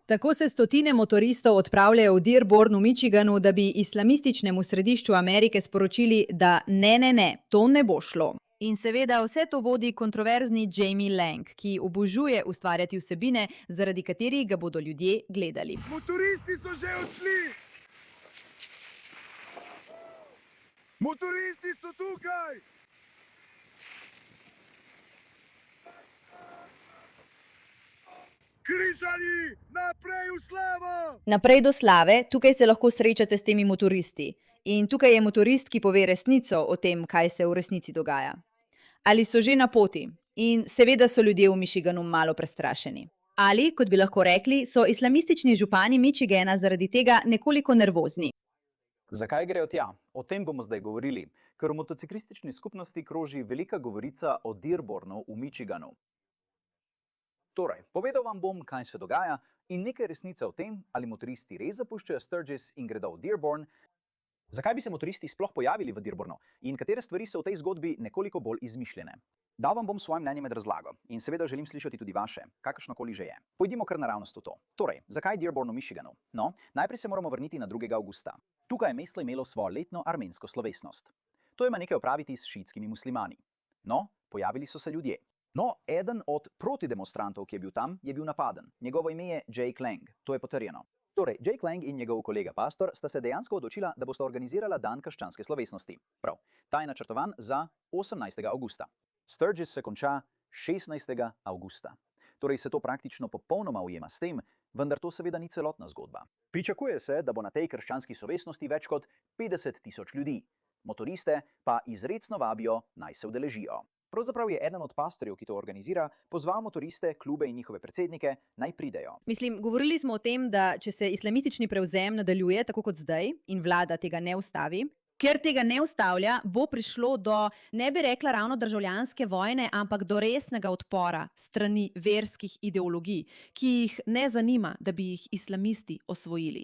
Tako se stotine motoristov odpravljajo v Dearborn v Michiganu, da bi islamističnemu središču Amerike sporočili, da ne, to ne bo šlo. In seveda vse to vodi kontroverzni Jamie Lang, ki obožuje ustvarjati vsebine, zaradi katerih ga bodo ljudje gledali. Motoristi so že odšli! Motoristi so tukaj! Križani, naprej v slavo! Naprej do slave, tukaj se lahko srečate s temi motoristi. In tukaj je motorist, ki pove resnico o tem, kaj se v resnici dogaja. Ali so že na poti. In seveda so ljudje v Michiganu malo prestrašeni. Ali, kot bi lahko rekli, so islamistični župani Michigana zaradi tega nekoliko nervozni. Zakaj grejo tja? O tem bomo zdaj govorili, ker v motociklistični skupnosti kroži velika govorica o Dearbornu v Michiganu. Torej, povedal vam bom, kaj se dogaja in nekaj resnice o tem, ali motoristi res zapuščajo Sturgis in gredo v Dearborn, zakaj bi se motoristi sploh pojavili v Dearbornu in katere stvari so v tej zgodbi nekoliko bolj izmišljene. Dal vam bom svoje mnenje med razlago in seveda želim slišati tudi vaše, kakršnokoli že je. Pojdimo kar naravnost v to. Torej, zakaj Dearborn v Michiganu? No, najprej se moramo vrniti na 2. avgusta. Tukaj je mesto imelo svojo letno armensko slovesnost. To ima nekaj opraviti s šiitskimi muslimani. No, pojavili so se ljudje. No, eden od protidemonstrantov, ki je bil tam, je bil napaden. Njegovo ime je Jake Lang, to je potrjeno. Torej, Jake Lang in njegov kolega pastor sta se dejansko odločila, da bosta organizirala dan krščanske slovesnosti. Prav, ta je načrtovan za 18. avgusta. Sturgis se konča 16. avgusta. Torej se to praktično popolnoma ujema s tem, vendar to seveda ni celotna zgodba. Pričakuje se, da bo na tej krščanski slovesnosti več kot 50.000 ljudi. Motoriste pa izrecno vabijo, naj se udeležijo. Pravzaprav je eden od pastorjev, ki to organizira, pozval motoriste, klube in njihove predsednike, naj pridejo. Mislim, govorili smo o tem, da če se islamistični prevzem nadaljuje tako kot zdaj in vlada tega ne ustavi, ker tega ne ustavlja, bo prišlo do, ne bi rekla ravno državljanske vojne, ampak do resnega odpora strani verskih ideologij, ki jih ne zanima, da bi jih islamisti osvojili.